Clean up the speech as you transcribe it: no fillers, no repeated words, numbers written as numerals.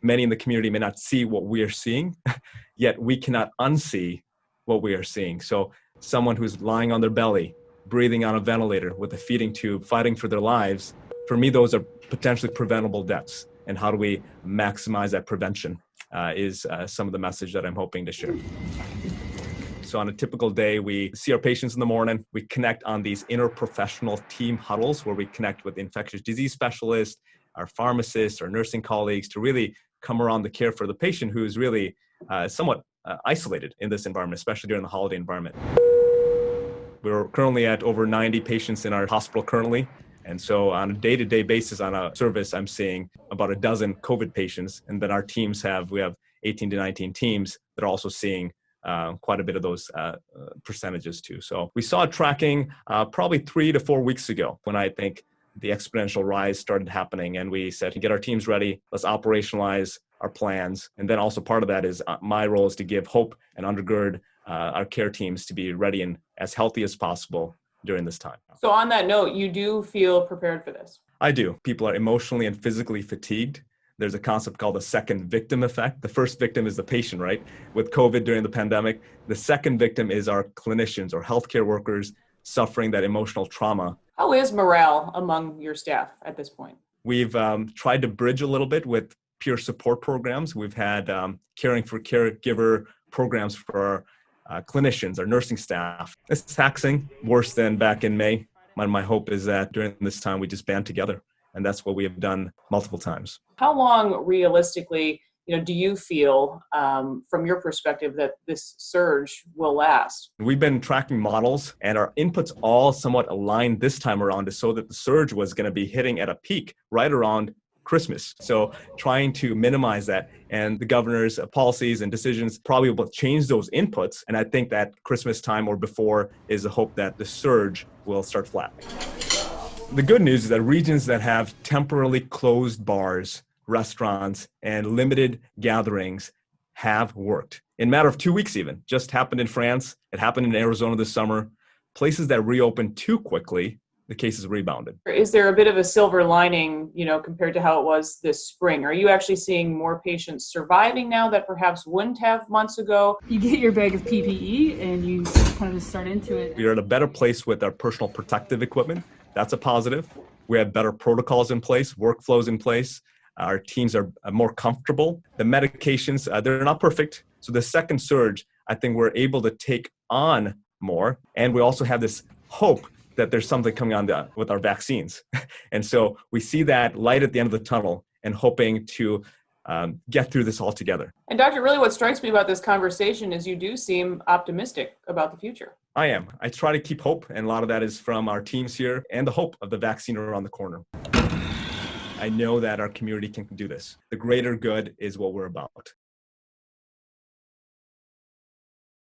many in the community may not see what we are seeing, yet we cannot unsee what we are seeing. So someone who's lying on their belly, breathing on a ventilator with a feeding tube, fighting for their lives, for me, those are potentially preventable deaths. And how do we maximize that prevention is some of the message that I'm hoping to share. So on a typical day, we see our patients in the morning. We connect on these interprofessional team huddles where we connect with infectious disease specialists, our pharmacists, our nursing colleagues to really come around the care for the patient who is really somewhat isolated in this environment, especially during the holiday environment. We're currently at over 90 patients in our hospital currently. And so on a day-to-day basis on a service, I'm seeing about a dozen COVID patients. And then our teams we have 18 to 19 teams that are also seeing quite a bit of those percentages too. So we saw tracking probably 3 to 4 weeks ago when I think the exponential rise started happening. And we said, get our teams ready, let's operationalize our plans. And then also part of that is my role is to give hope and undergird our care teams to be ready and as healthy as possible during this time. So on that note, you do feel prepared for this? I do. People are emotionally and physically fatigued. There's a concept called the second victim effect. The first victim is the patient, right? With COVID during the pandemic. The second victim is our clinicians or healthcare workers suffering that emotional trauma. How is morale among your staff at this point? We've tried to bridge a little bit with peer support programs. We've had caring for caregiver programs for our clinicians, our nursing staff. It's taxing, worse than back in May. My hope is that during this time, we just band together. And that's what we have done multiple times. How long realistically, do you feel from your perspective that this surge will last? We've been tracking models and our inputs all somewhat aligned this time around so that the surge was going to be hitting at a peak right around Christmas. So trying to minimize that, and the governor's policies and decisions probably will change those inputs. And I think that Christmas time or before is the hope that the surge will start flattening. The good news is that regions that have temporarily closed bars, restaurants, and limited gatherings have worked. In a matter of 2 weeks even. Just happened in France. It happened in Arizona this summer. Places that reopened too quickly, the cases rebounded. Is there a bit of a silver lining, compared to how it was this spring? Are you actually seeing more patients surviving now that perhaps wouldn't have months ago? You get your bag of PPE and you kind of just start into it. We are at a better place with our personal protective equipment. That's a positive. We have better protocols in place, workflows in place. Our teams are more comfortable. The medications, they're not perfect. So the second surge, I think we're able to take on more. And we also have this hope that there's something coming on with our vaccines. And so we see that light at the end of the tunnel and hoping to get through this all together. And Doctor, really what strikes me about this conversation is you do seem optimistic about the future. I am. I try to keep hope, and a lot of that is from our teams here and the hope of the vaccine around the corner. I know that our community can do this. The greater good is what we're about.